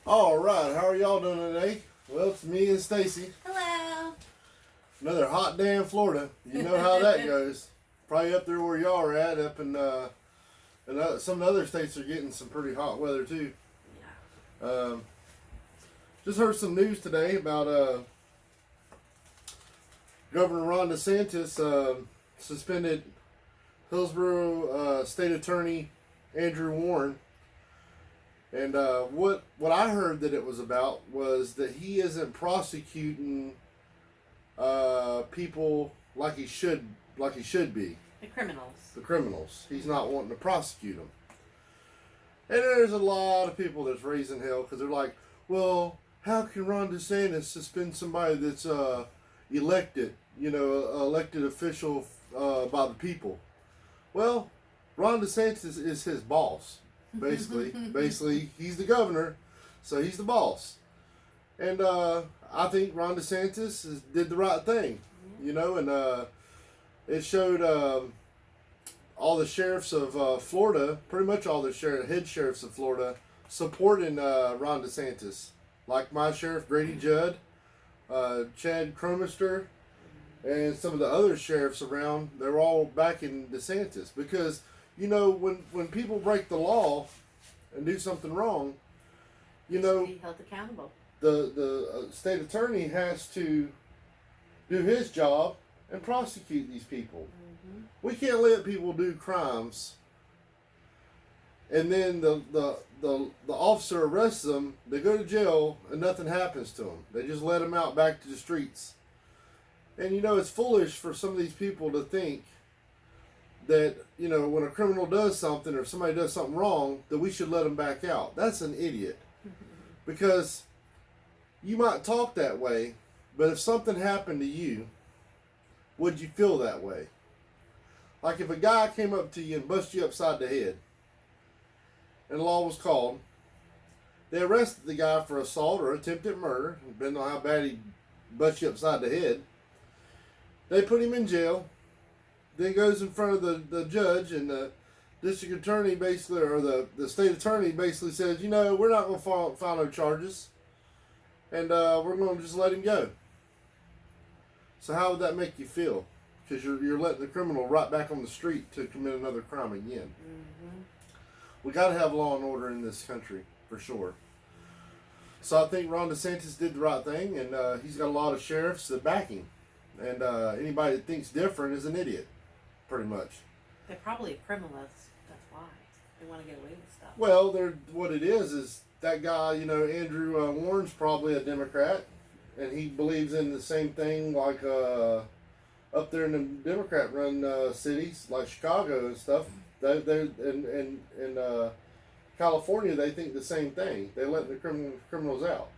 All right, how are y'all doing today? Well, it's me and Stacy. Hello. Another hot day in Florida. You know how that goes. Probably up there where y'all are at, up in and some other states are getting some pretty hot weather too. Yeah. Just heard some news today about Governor Ron DeSantis suspended Hillsborough State Attorney Andrew Warren. And what I heard that it was about was that he isn't prosecuting people like he should be. The criminals. The criminals. He's not wanting to prosecute them. And there's a lot of people that's raising hell because they're like, well, how can Ron DeSantis suspend somebody that's elected, elected official by the people? Well, Ron DeSantis is his boss. Basically, he's the governor, so he's the boss. And I think Ron DeSantis did the right thing, and it showed all the sheriffs of Florida, pretty much all the head sheriffs of Florida, supporting Ron DeSantis. Like my sheriff, Grady Judd, Chad Cromister, and some of the other sheriffs around, they're all backing DeSantis because when people break the law and do something wrong, Be held accountable. The state attorney has to do his job and prosecute these people. Mm-hmm. We can't let people do crimes and then the officer arrests them, they go to jail, and nothing happens to them. They just let them out back to the streets. And it's foolish for some of these people to think that, when a criminal does something or somebody does something wrong, that we should let them back out. That's an idiot. Because you might talk that way, but if something happened to you, would you feel that way? Like if a guy came up to you and busted you upside the head, and the law was called, they arrested the guy for assault or attempted murder, depending on how bad he bust you upside the head. They put him in jail. Then goes in front of the judge, and the district attorney basically, or the state attorney basically says, we're not going to file no charges, and we're going to just let him go. So how would that make you feel? Because you're letting the criminal right back on the street to commit another crime again. Mm-hmm. We got to have law and order in this country, for sure. So I think Ron DeSantis did the right thing, and he's got a lot of sheriffs that back him. And anybody that thinks different is an idiot, pretty much. They're probably criminals. That's why. They want to get away with stuff. Well, what it is that guy, Andrew Warren's probably a Democrat, and he believes in the same thing like up there in the Democrat-run cities like Chicago and stuff. They in California, they think the same thing. They let the criminals out.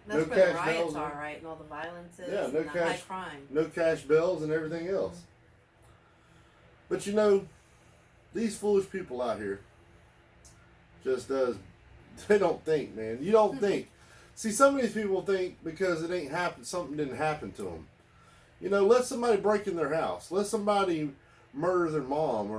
That's No where the cash riots bells, are, right? And all the violence is, Yeah, no and the cash- high crime. No cash bells and everything else. But these foolish people out here just they don't think, man. You don't think. See, some of these people think because it ain't happened, something didn't happen to them. Let somebody break in their house. Let somebody murder their mom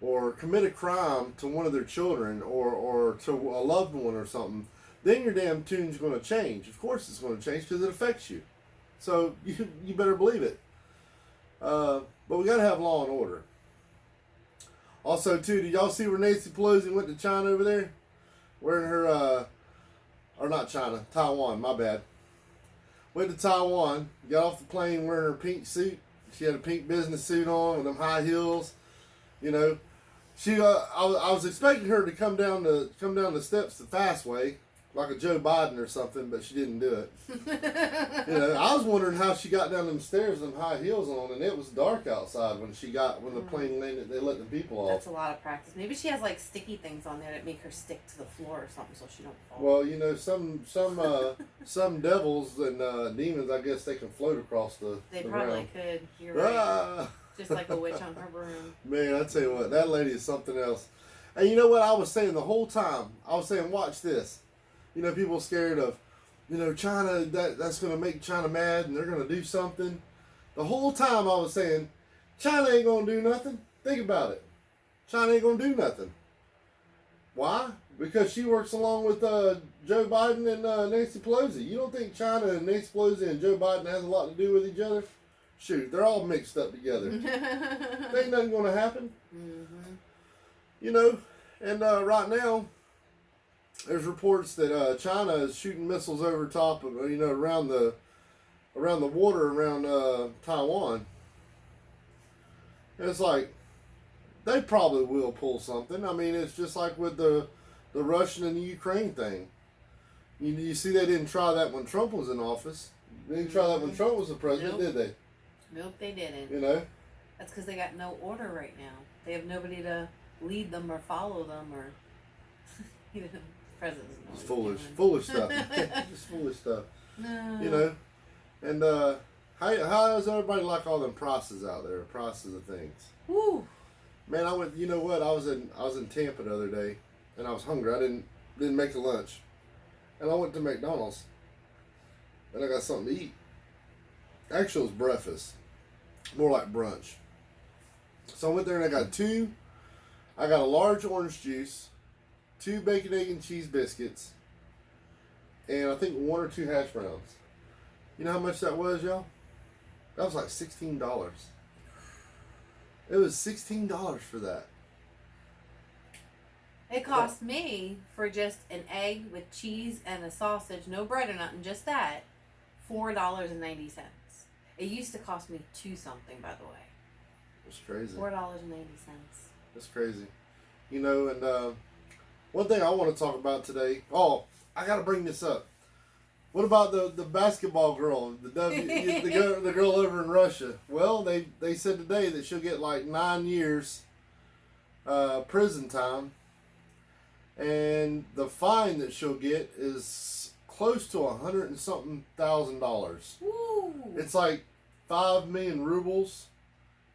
or commit a crime to one of their children or to a loved one or something. Then your damn tune's going to change. Of course it's going to change because it affects you. So you better believe it. But we got to have law and order. Also, too, did y'all see where Nancy Pelosi went to China over there? Wearing her, or not China, Taiwan, my bad. Went to Taiwan, got off the plane wearing her pink suit. She had a pink business suit on with them high heels. She, I was expecting her to come down the steps the fast way, like a Joe Biden or something, but she didn't do it. I was wondering how she got down them stairs with them high heels on, and it was dark outside when the plane landed. They let the people off. That's a lot of practice. Maybe she has like sticky things on there that make her stick to the floor or something, so she don't fall. Well, some devils and demons, I guess they can float across the Probably ground. could. You're right. Ah! Just like a witch on her broom. Man, I tell you what, that lady is something else. And you know what I was saying the whole time? I was saying, watch this. People are scared of, China, that's going to make China mad and they're going to do something. The whole time I was saying, China ain't going to do nothing. Think about it. China ain't going to do nothing. Why? because she works along with Joe Biden and Nancy Pelosi. You don't think China and Nancy Pelosi and Joe Biden has a lot to do with each other? Shoot, they're all mixed up together. There ain't nothing going to happen. Mm-hmm. You know, and right now, there's reports that China is shooting missiles over top of, around the water around Taiwan. And it's like, they probably will pull something. I mean, it's just like with the Russian and the Ukraine thing. You see, they didn't try that when Trump was in office. They didn't try that when Trump was the president, Nope. did they? Nope, they didn't. You know? That's because they got no order right now. They have nobody to lead them or follow them or. The president's It's foolish stuff. Just foolish stuff. No. You know? And how does everybody like all them prices out there? Prices of things. Woo. Man, I went. You know what? I was in Tampa the other day, and I was hungry. I didn't make the lunch, and I went to McDonald's, and I got something to eat. Actually, it was breakfast, more like brunch. So I went there and I got a large orange juice, 2 bacon, egg, and cheese biscuits, and I think 1 or 2 hash browns. You know how much that was, y'all? That was like $16. It was $16 for that. It cost me for just an egg with cheese and a sausage, no bread or nothing, just that, $4.90. It used to cost me $2 something, by the way. It's crazy. $4.90. It's crazy. You know, and one thing I want to talk about today. Oh, I got to bring this up. What about the basketball girl, the girl over in Russia? Well, they said today that she'll get like 9 years prison time, and the fine that she'll get is close to $100 and something thousand. Woo. It's like 5 million rubles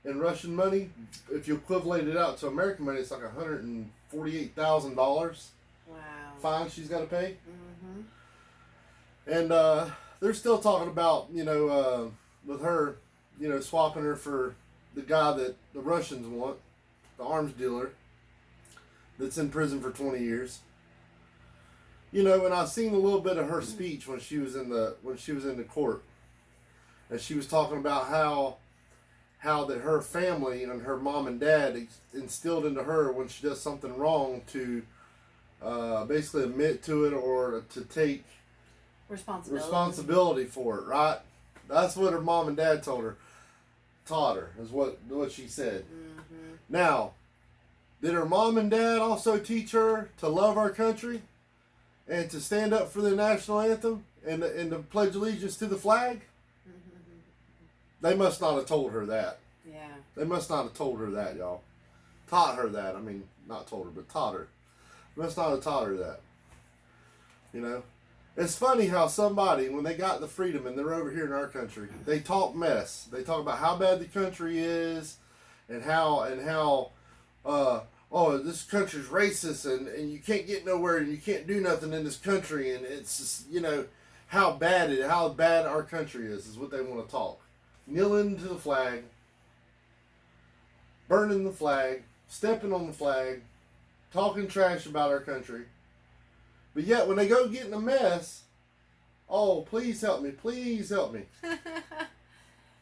in Russian money. If you equivalent it out to American money, it's like $148,000 Wow. fine she's got to pay. Mm-hmm. And they're still talking about, with her, swapping her for the guy that the Russians want, the arms dealer, that's in prison for 20 years. And I seen a little bit of her speech when she was in the court, and she was talking about how that her family and her mom and dad instilled into her when she does something wrong to basically admit to it or to take responsibility for it, right? That's what her mom and dad taught her, is what she said. Mm-hmm. Now, did her mom and dad also teach her to love our country and to stand up for the national anthem and to pledge allegiance to the flag? Mm-hmm. They must not have told her that. Yeah. They must not have told her that, y'all. Taught her that. I mean, not told her, but taught her. Must not have taught her that. It's funny how somebody, when they got the freedom and they're over here in our country, they talk mess. They talk about how bad the country is and how this country's racist and you can't get nowhere and you can't do nothing in this country, and it's just, how bad our country is what they want to talk. Kneeling to the flag, burning the flag, stepping on the flag, talking trash about our country. But yet, when they go get in a mess, oh, please help me, please help me.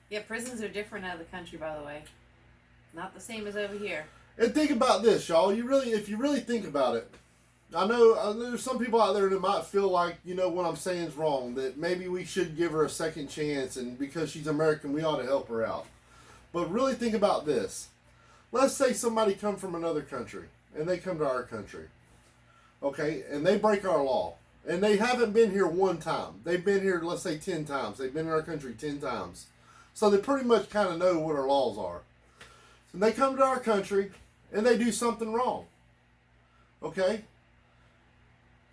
Yeah, prisons are different out of the country, by the way. Not the same as over here. And think about this, y'all. If you really think about it, I know there's some people out there that might feel like, what I'm saying is wrong, that maybe we should give her a second chance, and because she's American, we ought to help her out. But really think about this. Let's say somebody come from another country, and they come to our country. Okay, and they break our law. And they haven't been here one time. They've been here, let's say, 10 times. They've been in our country 10 times. So they pretty much kind of know what our laws are. And they come to our country, and they do something wrong. Okay?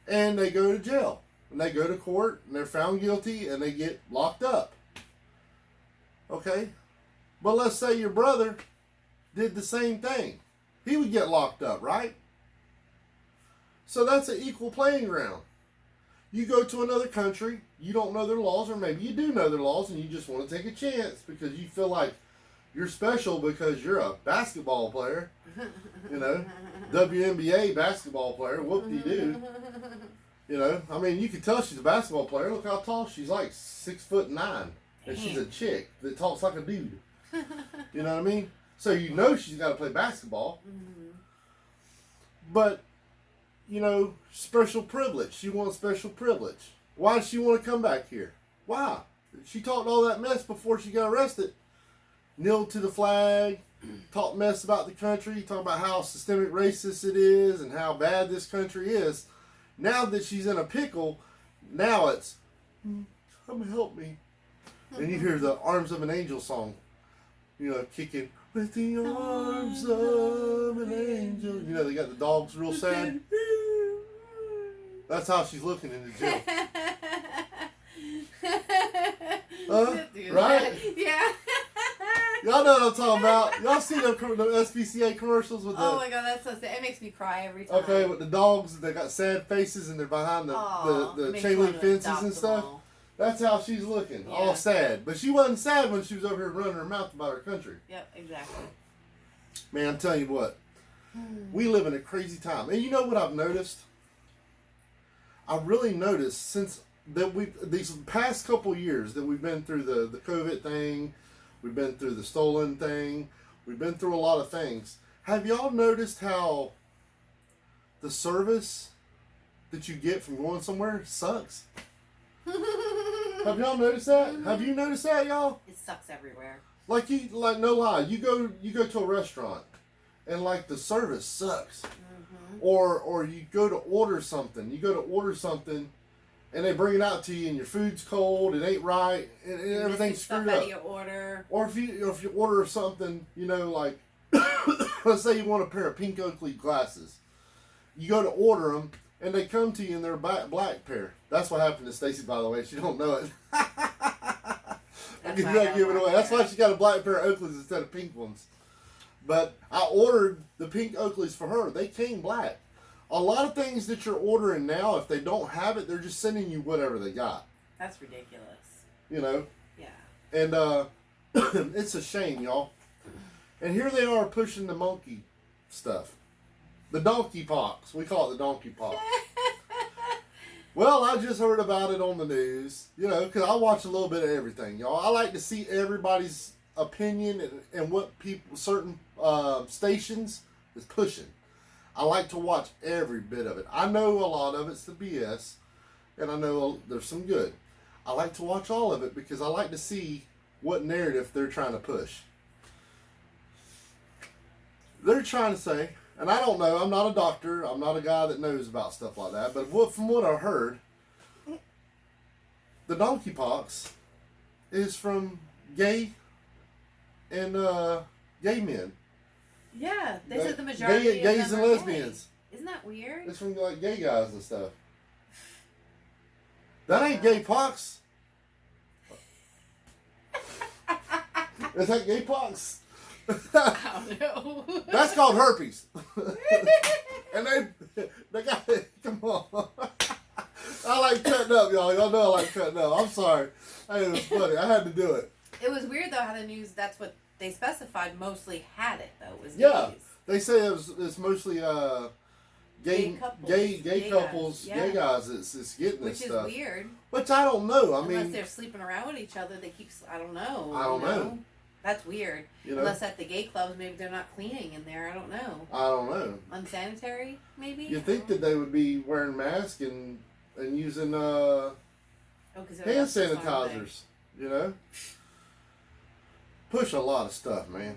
And they go to jail. And they go to court, and they're found guilty, and they get locked up. Okay? But let's say your brother did the same thing. He would get locked up, right? So that's an equal playing ground. You go to another country, you don't know their laws, or maybe you do know their laws and you just want to take a chance because you feel like, You're special because you're a basketball player. You know, WNBA basketball player. Whoop-de-doo. You know, I mean, you can tell she's a basketball player. Look how tall she's like, 6'9", and she's a chick that talks like a dude. You know what I mean? So you know she's got to play basketball. But, you know, special privilege. She wants special privilege. Why does she want to come back here? Why? She talked all that mess before she got arrested. Kneeled to the flag, talked mess about the country, talked about how systemic racist it is and how bad this country is. Now that she's in a pickle, now it's, come help me. And you hear the Arms of an Angel song, you know, kicking, with the arms of an angel. You know, they got the dogs real sad. That's how she's looking in the jail. Right? Yeah. Y'all know what I'm talking about. Y'all see the SPCA commercials with the... Oh my god, that's so sad. It makes me cry every time. Okay, with the dogs, they got sad faces and they're behind the chain link fences and stuff. That's how she's looking, all sad. But she wasn't sad when she was over here running her mouth about her country. Yep, exactly. Man, I'm telling you what, we live in a crazy time. And you know what I've noticed? I really noticed since that these past couple years that we've been through the COVID thing, we've been through the stolen thing, we've been through a lot of things. Have y'all noticed how the service that you get from going somewhere sucks? Have y'all noticed that? Have you noticed that, y'all? It sucks everywhere. Like no lie, you go to a restaurant and like the service sucks. Or you go to order something. And they bring it out to you, and your food's cold. It ain't right, and everything's screwed up. Your order. Or if you order something, you know, like let's say you want a pair of pink Oakley glasses, you go to order them, and they come to you in their black pair. That's what happened to Stacy, by the way. She don't know it. I give it away. That's why she got a black pair of Oakleys instead of pink ones. But I ordered the pink Oakleys for her. They came black. A lot of things that you're ordering now, if they don't have it, they're just sending you whatever they got. That's ridiculous. You know? Yeah. And it's a shame, y'all. And here they are pushing the monkey stuff. The donkey pox. We call it the donkey pox. Well, I just heard about it on the news. You know, because I watch a little bit of everything, y'all. I like to see everybody's opinion and what certain stations is pushing. I like to watch every bit of it. I know a lot of it's the BS, and I know there's some good. I like to watch all of it because I like to see what narrative they're trying to push. They're trying to say, and I don't know, I'm not a doctor, I'm not a guy that knows about stuff like that, but from what I've heard, the donkey pox is from gay and gay men. Yeah, they said the majority of gays them and are lesbians. Gay. Isn't that weird? It's from like gay guys and stuff. That ain't gay pox. Is that gay pox? I don't know. That's called herpes. And they got it. Come on. I like cutting up, y'all. Y'all know I like cutting up. I'm sorry. It was funny. I had to do it. It was weird though how the news. That's what they specified. Mostly had it though. Was yeah. gays. They say it's mostly gay couples, Yeah. gay guys. It's getting this stuff. Which is weird. Which I don't know. Unless they're sleeping around with each other, they keep. I don't know. I don't know. That's weird. You know? Unless at the gay clubs, maybe they're not cleaning in there. I don't know. I don't know. Unsanitary, maybe. You think that they would be wearing masks and using hand sanitizers? You know. Push a lot of stuff, man.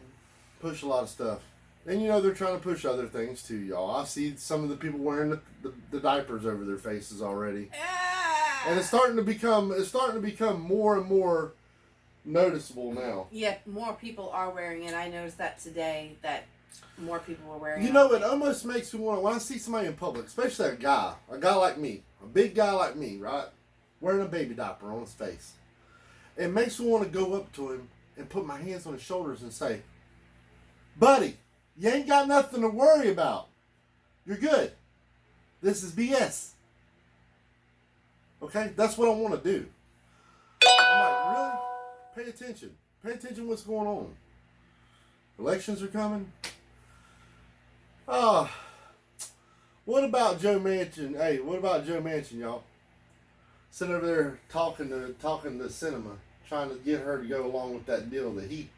Push a lot of stuff. And you know they're trying to push other things too, y'all. I see some of the people wearing the diapers over their faces already. Ah! And it's starting to become more and more noticeable now. Yeah, more people are wearing it. I noticed that today that more people were wearing it. You know, it almost makes me want to, when I see somebody in public, especially a guy like me, a big guy like me, right? Wearing a baby diaper on his face. It makes me want to go up to him and put my hands on his shoulders and say, buddy, you ain't got nothing to worry about. You're good. This is BS. Okay? That's what I want to do. I'm like, really? Pay attention. Pay attention to what's going on. Elections are coming. Ah, what about Joe Manchin? Hey, what about Joe Manchin, y'all? Sitting over there talking to cinema, trying to get her to go along with that deal that he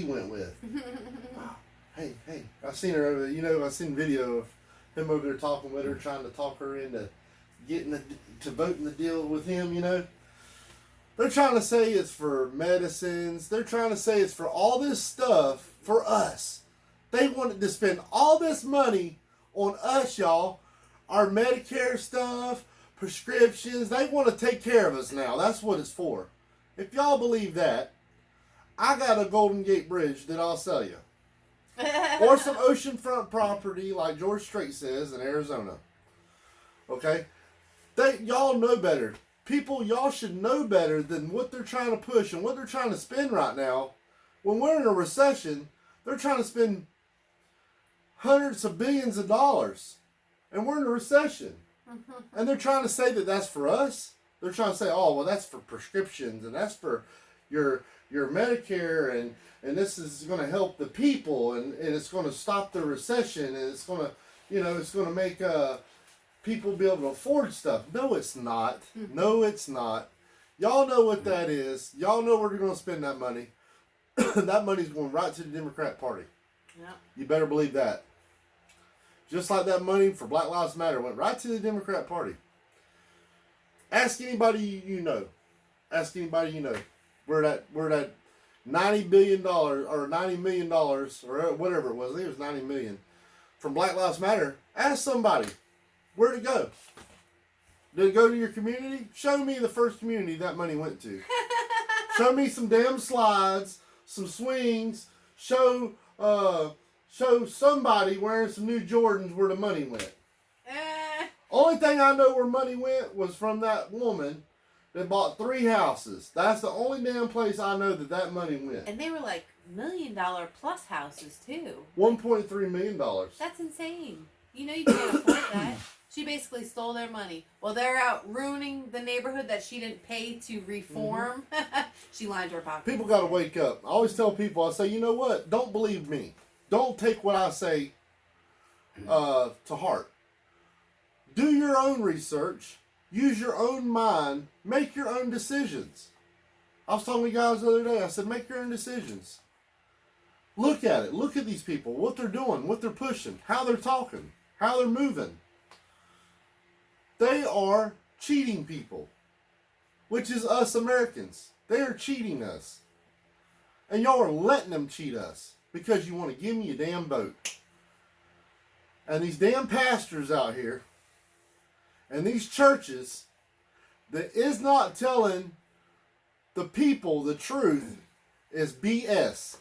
went with. Hey, I seen her over there. You know, I seen video of him over there talking with her, trying to talk her into getting to voting the deal with him. You know, they're trying to say it's for medicines. They're trying to say it's for all this stuff for us. They wanted to spend all this money on us, y'all. Our Medicare stuff, prescriptions. They want to take care of us now. That's what it's for. If y'all believe that, I got a Golden Gate Bridge that I'll sell you. Or some oceanfront property like George Strait says in Arizona. Okay? Y'all know better. People, y'all should know better than what they're trying to push and what they're trying to spend right now. When we're in a recession, they're trying to spend hundreds of billions of dollars. And we're in a recession. And they're trying to say that that's for us. They're trying to say, oh, well, that's for prescriptions and that's for your Medicare and this is going to help the people and it's going to stop the recession and it's going to, it's going to make people be able to afford stuff. No, it's not. No, it's not. Y'all know what that is. Y'all know where they're going to spend that money. That money's going right to the Democrat Party. Yeah. You better believe that. Just like that money for Black Lives Matter went right to the Democrat Party. Ask anybody you know. Ask anybody you know. Where that $90 billion or $90 million or whatever it was. I think it was $90 million from Black Lives Matter. Ask somebody. Where'd it go? Did it go to your community? Show me the first community that money went to. Show me some damn slides, some swings. Show somebody wearing some new Jordans where the money went. Only thing I know where money went was from that woman that bought 3 houses. That's the only damn place I know that money went. And they were like $1 million plus houses too. $1.3 million. That's insane. You know you can't afford that. She basically stole their money. Well, they're out ruining the neighborhood that she didn't pay to reform. She lined her pockets. People got to wake up. I always tell people, I say, you know what? Don't believe me. Don't take what I say to heart. Do your own research. Use your own mind. Make your own decisions. I was talking to you guys the other day. I said, make your own decisions. Look at it. Look at these people. What they're doing. What they're pushing. How they're talking. How they're moving. They are cheating people. Which is us Americans. They are cheating us. And y'all are letting them cheat us. Because you want to give me a damn vote. And these damn pastors out here. And these churches that is not telling the people the truth is BS.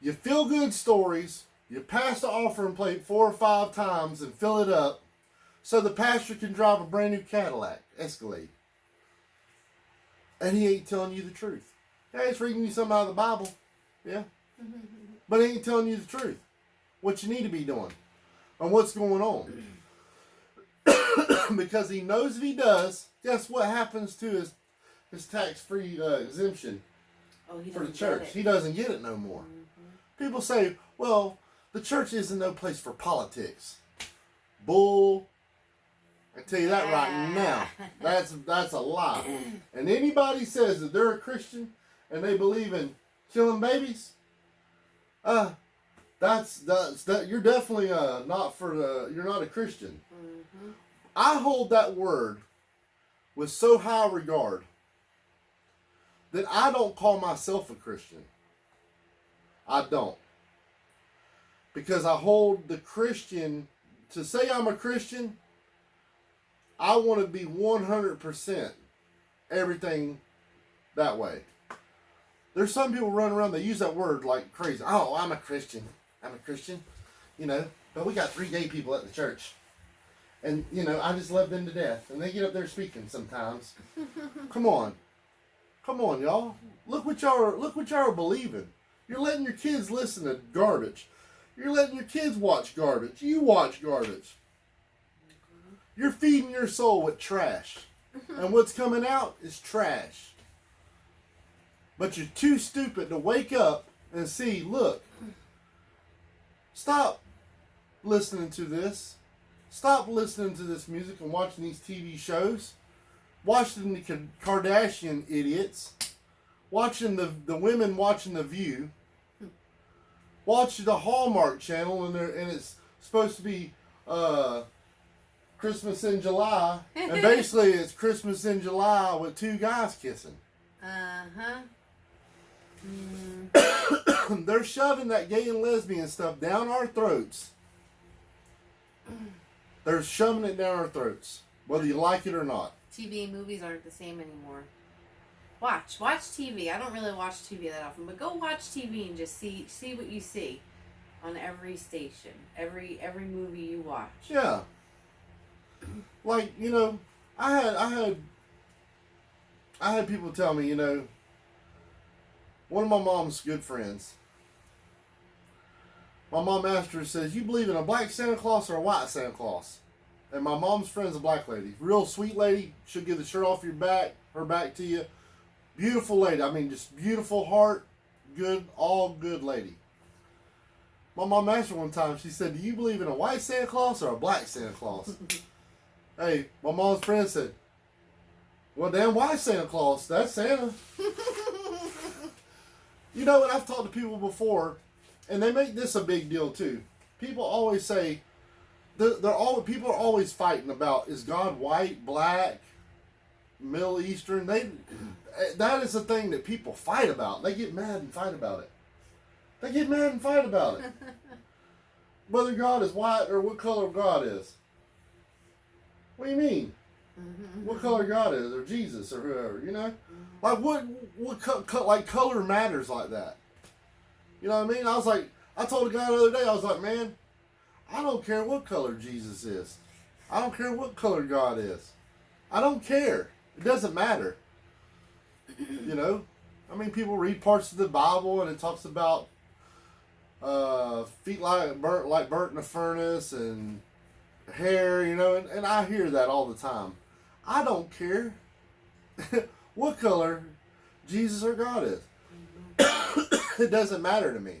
You feel good stories. You pass the offering plate 4 or 5 times and fill it up so the pastor can drive a brand new Cadillac Escalade. And he ain't telling you the truth. Yeah, he's reading you something out of the Bible. Yeah. But he ain't telling you the truth. What you need to be doing. And what's going on. Because he knows if he does, what happens to his tax-free exemption for the church? He doesn't get it no more. People say, well, the church isn't no place for politics. Bull. I tell you that right now. That's a lie. And anybody says that they're a Christian and they believe in killing babies, you're definitely you're not a Christian. I hold that word with so high regard that I don't call myself a Christian. I don't. Because I hold the Christian, to say I'm a Christian, I want to be 100% everything that way. There's some people running around, they use that word like crazy. Oh, I'm a Christian. I'm a Christian. But we got 3 gay people at the church. And, I just love them to death. And they get up there speaking sometimes. Come on, y'all. Look what y'all are believing. You're letting your kids listen to garbage. You're letting your kids watch garbage. You watch garbage. You're feeding your soul with trash. And what's coming out is trash. But you're too stupid to wake up and see, look, stop listening to this. Stop listening to this music and watching these TV shows. Watching the Kardashian idiots. Watching the women watching The View. Watch the Hallmark Channel and it's supposed to be Christmas in July. And basically it's Christmas in July with two guys kissing. Uh-huh. They're shoving that gay and lesbian stuff down our throats. They're shoving it down our throats, whether you like it or not. TV and movies aren't the same anymore. Watch TV. I don't really watch TV that often, but go watch TV and just see what you see on every station, every movie you watch. Yeah. Like, you know, I had people tell me, you know, one of my mom's good friends. My mom asked her, says, "You believe in a black Santa Claus or a white Santa Claus?" And my mom's friend's a black lady. Real sweet lady. She'll give the shirt off your back, her back to you. Beautiful lady. I mean, just beautiful heart. Good, all good lady. My mom asked her one time, she said, "Do you believe in a white Santa Claus or a black Santa Claus?" Hey, my mom's friend said, "Well, damn white Santa Claus. That's Santa." You know, and I've talked to people before, and they make this a big deal too. People always say, people are always fighting about, is God white, black, Middle Eastern? That is the thing that people fight about. They get mad and fight about it. Whether God is white or what color God is. What do you mean? What color God is, or Jesus, or whoever, you know? Like like color matters like that. You know what I mean? I told a guy the other day, I was like, man, I don't care what color Jesus is. I don't care what color God is. I don't care. It doesn't matter. You know? I mean, people read parts of the Bible and it talks about feet burnt in a furnace and hair, you know, and I hear that all the time. I don't care what color Jesus or God is. It doesn't matter to me.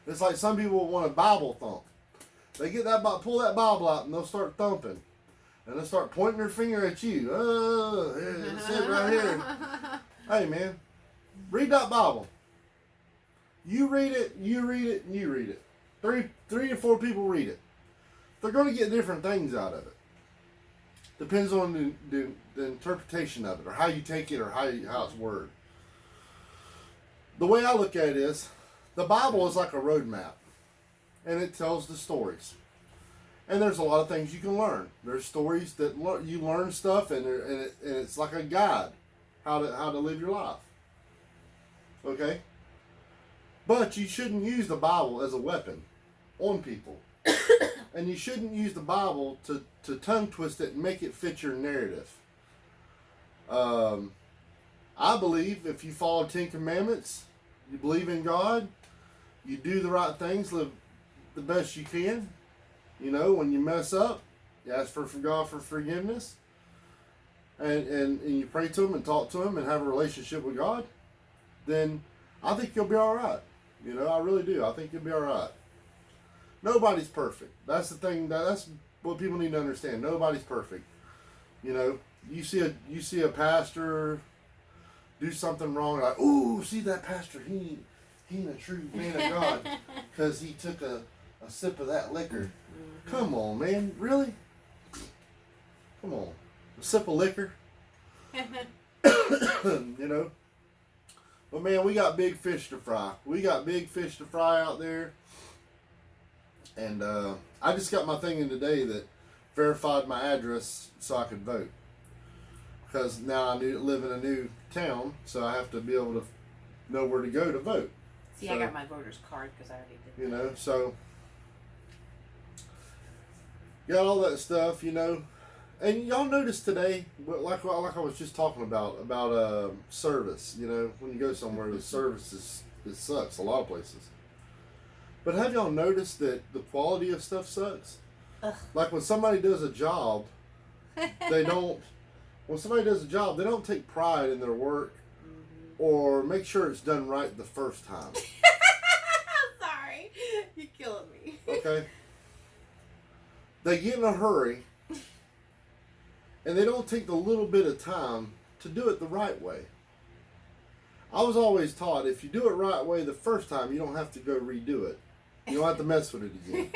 It's like some people want a Bible thump. They get pull that Bible out and they'll start thumping. And they'll start pointing their finger at you. Oh, sit right here. Hey man, read that Bible. You read it, and you read it. Three to four people read it. They're going to get different things out of it. Depends on the interpretation of it, or how you take it, or how it's worded. The way I look at it is, the Bible is like a roadmap, and it tells the stories. And there's a lot of things you can learn. There's stories that you learn stuff, and it's like a guide how to live your life. Okay? But you shouldn't use the Bible as a weapon on people. And you shouldn't use the Bible to tongue twist it and make it fit your narrative. I believe if you follow 10 Commandments, you believe in God, you do the right things, live the best you can. You know, when you mess up, you ask for God for forgiveness. And you pray to Him and talk to Him and have a relationship with God, then I think you'll be all right. You know, I really do. I think you'll be all right. Nobody's perfect. That's the thing. That's what people need to understand. Nobody's perfect. You know, you see a pastor do something wrong, like, ooh, see that pastor? He ain't a true man of God because he took a sip of that liquor. Mm-hmm. Come on, man. Really? Come on. A sip of liquor? You know? But man, we got big fish to fry. We got big fish to fry out there. And I just got my thing in today that verified my address so I could vote. Because now I live in a new town, so I have to be able to know where to go to vote. See, so, I got my voter's card because I already did. You know, so got all that stuff, you know. And y'all notice today, like I was just talking about service. You know, when you go somewhere, the service it sucks a lot of places. But have y'all noticed that the quality of stuff sucks? Ugh. Like when somebody does a job, they don't take pride in their work. or make sure it's done right the first time. Sorry, you're killing me. Okay? They get in a hurry, and they don't take the little bit of time to do it the right way. I was always taught if you do it right way the first time, you don't have to go redo it. You don't have to mess with it again.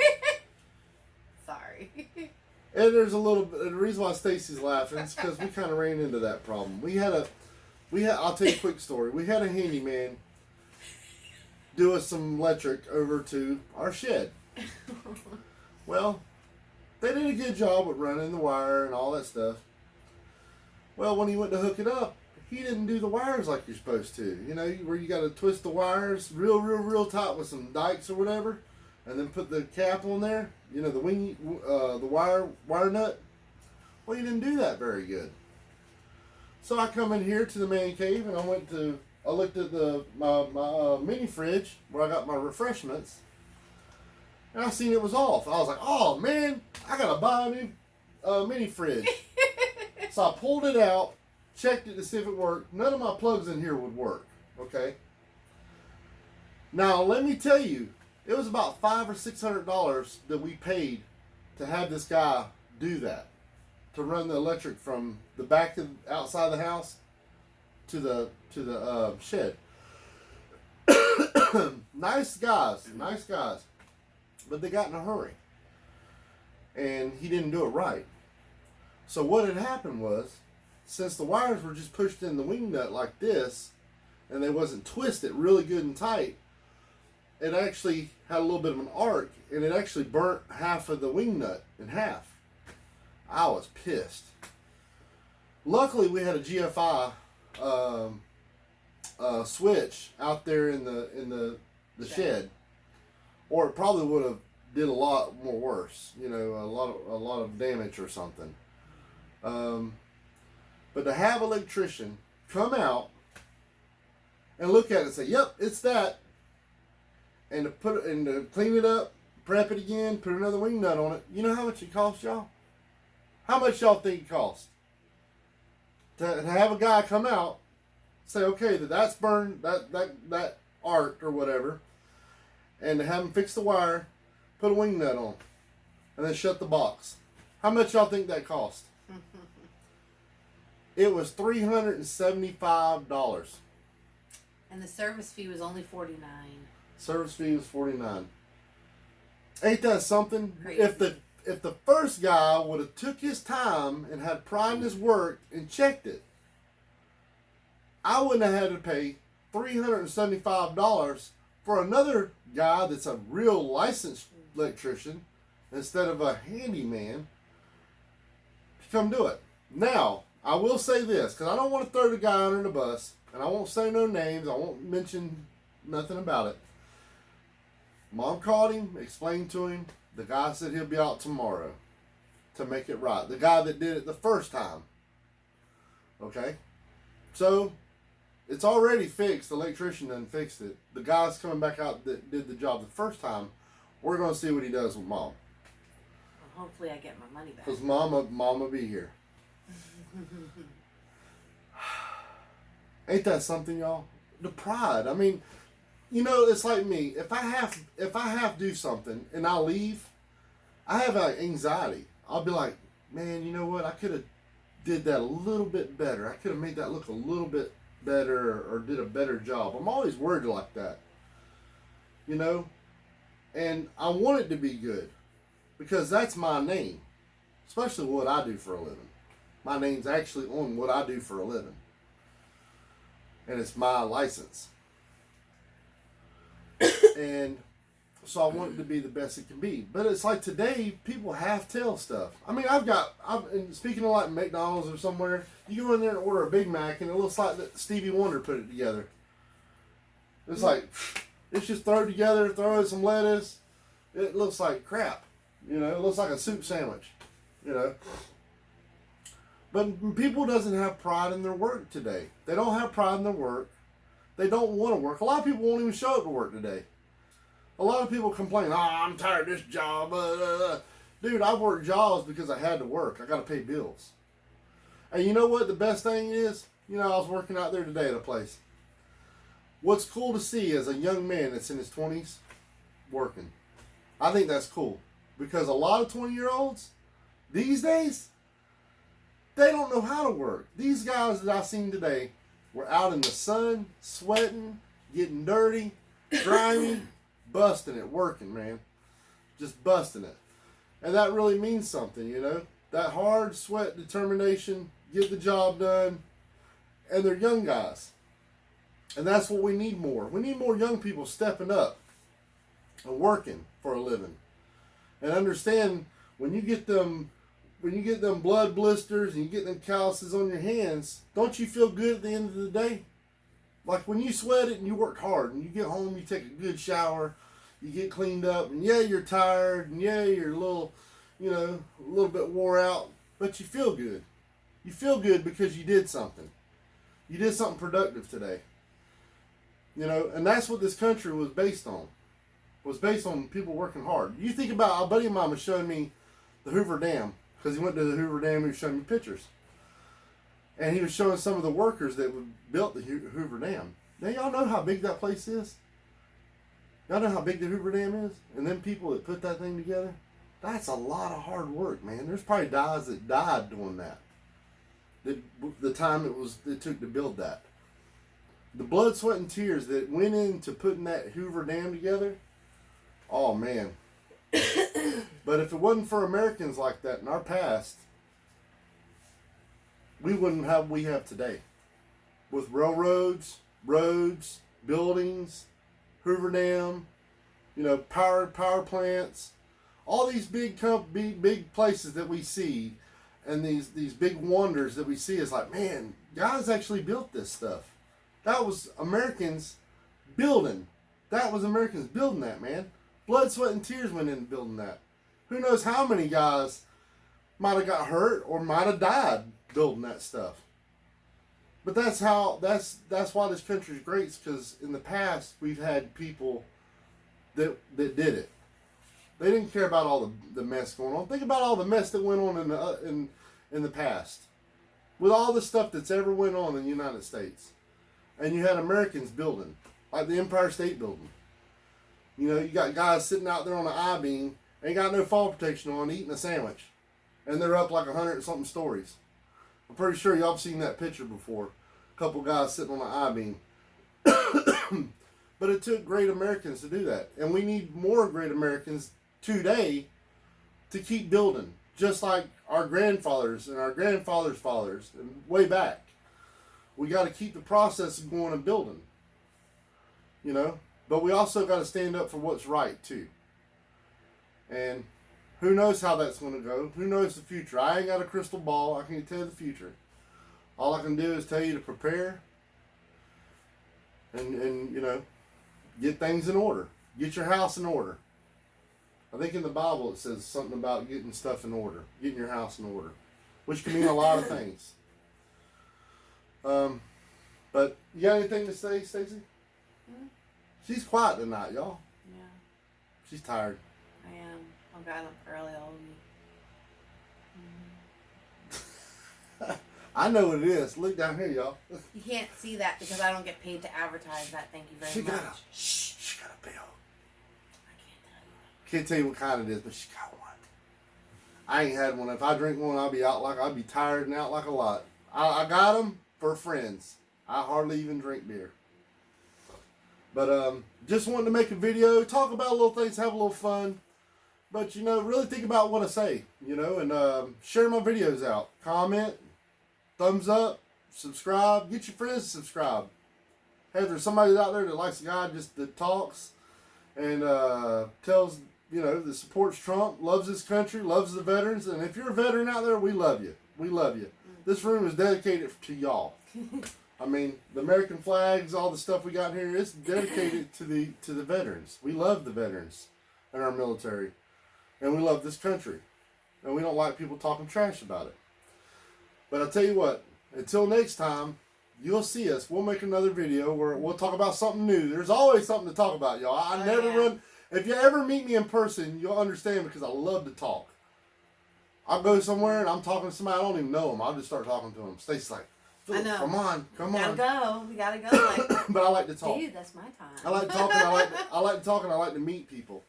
Sorry. And there's a little bit. The reason why Stacy's laughing is because we kind of ran into that problem. I'll tell you a quick story. We had a handyman do us some electric over to our shed. Well, they did a good job with running the wire and all that stuff. Well, when he went to hook it up, he didn't do the wires like you're supposed to. You know, where you got to twist the wires real tight with some dikes or whatever, and then put the cap on there. You know, the wire nut. Well, he didn't do that very good. So I come in here to the man cave, and I looked at my mini fridge where I got my refreshments, and I seen it was off. I was like, oh man, I gotta buy a new mini fridge. So I pulled it out, checked it to see if it worked. None of my plugs in here would work. Okay. Now let me tell you, it was about $500 or $600 that we paid to have this guy do that, to run the electric from the back of outside the house to the shed. Nice guys, but they got in a hurry, and he didn't do it right. So what had happened was, since the wires were just pushed in the wing nut like this, and they wasn't twisted really good and tight, it actually had a little bit of an arc, and it actually burnt half of the wing nut in half. I was pissed. Luckily, we had a GFI switch out there in the shed, or it probably would have did a lot more worse. You know, a lot of damage or something. But to have an electrician come out and look at it and say, "Yep, it's that," and to clean it up, prep it again, put another wing nut on it. You know how much it costs, y'all? How much y'all think it costs to have a guy come out, say, "Okay, that's burned, that arc or whatever," and to have him fix the wire, put a wing nut on, and then shut the box? How much y'all think that cost? It was $375. And the service fee was only $49. Service fee was $49. Ain't that something? Crazy. If the first guy would have took his time and had pride in his work and checked it, I wouldn't have had to pay $375 for another guy that's a real licensed electrician instead of a handyman to come do it. Now, I will say this, because I don't want to throw the guy under the bus, and I won't say no names, I won't mention nothing about it. Mom called him, explained to him. The guy said he'll be out tomorrow to make it right. The guy that did it the first time. Okay? So, it's already fixed. The electrician done fixed it. The guy's coming back out that did the job the first time. We're going to see what he does with Mom. Well, hopefully I get my money back. Because Mom will be here. Ain't that something, y'all? The pride. I mean, you know, it's like me. If I have to do something and I leave, I have anxiety. I'll be like, man, you know what? I could have did that a little bit better. I could have made that look a little bit better, or did a better job. I'm always worried like that. You know? And I want it to be good, because that's my name, especially what I do for a living. My name's actually on what I do for a living. And it's my license. And so I want it to be the best it can be. But it's like today, people half-tell stuff. I mean, and speaking of like McDonald's or somewhere, you go in there and order a Big Mac, and it looks like that Stevie Wonder put it together. It's like, it's just thrown together, throw in some lettuce. It looks like crap. You know, it looks like a soup sandwich. You know. But people doesn't have pride in their work today. They don't have pride in their work. They don't want to work. A lot of people won't even show up to work today. A lot of people complain, I'm tired of this job. Dude, I've worked jobs because I had to work. I got to pay bills. And you know what the best thing is? You know, I was working out there today at a place. what's cool to see is a young man that's in his 20s working. I think that's cool because a lot of 20-year-olds these days, they don't know how to work. These guys that I've seen today were out in the sun, sweating, getting dirty, grimy, busting it, working, man. Just busting it. And that really means something, you know? That hard sweat, determination, get the job done. And they're young guys. And that's what we need more. We need more young people stepping up and working for a living. And understand when you get them blood blisters and you get them calluses on your hands, don't you feel good at the end of the day? Like when you sweat it and you work hard and you get home, you take a good shower, you get cleaned up, and yeah, you're tired, and yeah, you're a little bit wore out, but you feel good. You feel good because you did something. You did something productive today. You know, and that's what this country was based on. Was based on people working hard. You think about, a buddy of mine was showing me the Hoover Dam, because he went to the Hoover Dam and he was showing me pictures. And he was showing some of the workers that built the Hoover Dam. Now y'all know how big that place is? Y'all know how big the Hoover Dam is? And then people that put that thing together? That's a lot of hard work, man. There's probably guys that died doing that. The time it took to build that. The blood, sweat, and tears that went into putting that Hoover Dam together, oh man. But if it wasn't for Americans like that in our past, we wouldn't have what we have today. With railroads, roads, buildings, Hoover Dam, you know, power plants, all these big places that we see, and these big wonders that we see is like, man, guys actually built this stuff. That was Americans building. That was Americans building that, man. Blood, sweat, and tears went into building that. Who knows how many guys might have got hurt or might have died building that stuff. But that's why this country is great, because in the past we've had people that did it. They didn't care about all the mess going on. Think about all the mess that went on in the past, with all the stuff that's ever went on in the United States, and you had Americans building, like the Empire State Building. You know, you got guys sitting out there on the I-beam, ain't got no fall protection on, eating a sandwich, and they're up like 100 and something stories. I'm pretty sure y'all have seen that picture before. A couple guys sitting on the I-beam. But it took great Americans to do that. And we need more great Americans today to keep building. Just like our grandfathers and our grandfathers' fathers and way back. We got to keep the process going and building. You know? But we also got to stand up for what's right too. And who knows how that's going to go? Who knows the future? I ain't got a crystal ball. I can't tell the future. All I can do is tell you to prepare and you know, get things in order. Get your house in order. I think in the Bible it says something about getting stuff in order. Getting your house in order. Which can mean a lot of things. But you got anything to say, Stacey? Mm-hmm. She's quiet tonight, y'all. Yeah. She's tired. I am. I got up early all week. I know what it is. Look down here, y'all. You can't see that because I don't get paid to advertise that. Thank you very much. She got a bell. I can't tell you. Can't tell you what kind it is, but she got one. I ain't had one. If I drink one, I'll be tired and out like a lot. I got them for friends. I hardly even drink beer. But just wanted to make a video, talk about little things, have a little fun. But, you know, really think about what I say, you know, and share my videos out. Comment, thumbs up, subscribe, get your friends to subscribe. Hey, if there's somebody out there that likes a guy that talks and tells, you know, that supports Trump, loves this country, loves the veterans, and if you're a veteran out there, we love you. We love you. This room is dedicated to y'all. I mean, the American flags, all the stuff we got here, it's dedicated to the veterans. We love the veterans and our military. And we love this country. And we don't like people talking trash about it. But I'll tell you what, until next time, you'll see us. We'll make another video where we'll talk about something new. There's always something to talk about, y'all. I never run. If you ever meet me in person, you'll understand because I love to talk. I'll go somewhere and I'm talking to somebody, I don't even know them. I'll just start talking to them. Stacey's like, I know. Come on. We gotta go. Like, But I like to talk. dude, that's my time. I like talking. I like talking. I like to meet people.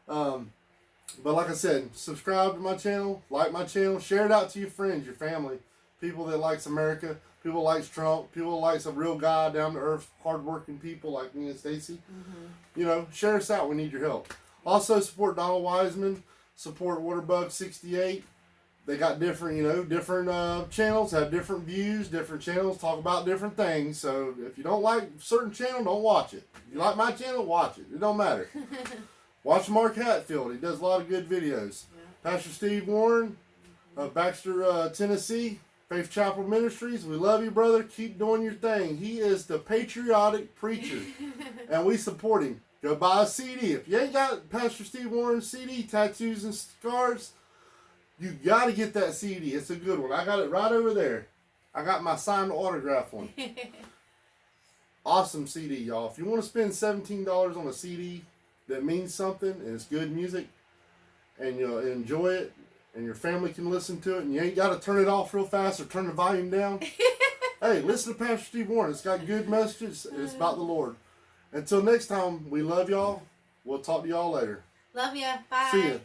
But like I said, subscribe to my channel, like my channel, share it out to your friends, your family, people that likes America, people that likes Trump, people that likes a real guy, down to earth, hardworking people like me and Stacy. You know, share us out. We need your help. Also support Donald Wiseman. Support Waterbug68. They got different, different channels, have different views, different channels, talk about different things. So if you don't like a certain channel, don't watch it. If you like my channel, watch it. It don't matter. Watch Mark Hatfield. He does a lot of good videos. Yeah. Pastor Steve Warren of Baxter, Tennessee, Faith Chapel Ministries. We love you, brother. Keep doing your thing. He is the patriotic preacher, and we support him. Go buy a CD. If you ain't got Pastor Steve Warren's CD, Tattoos and Scars, you got to get that CD. It's a good one. I got it right over there. I got my signed autograph one. Awesome CD, y'all. If you want to spend $17 on a CD that means something and it's good music and you'll enjoy it and your family can listen to it and you ain't got to turn it off real fast or turn the volume down, hey, listen to Pastor Steve Warren. It's got good messages. It's about the Lord. Until next time, we love y'all. We'll talk to y'all later. Love ya. Bye. See ya.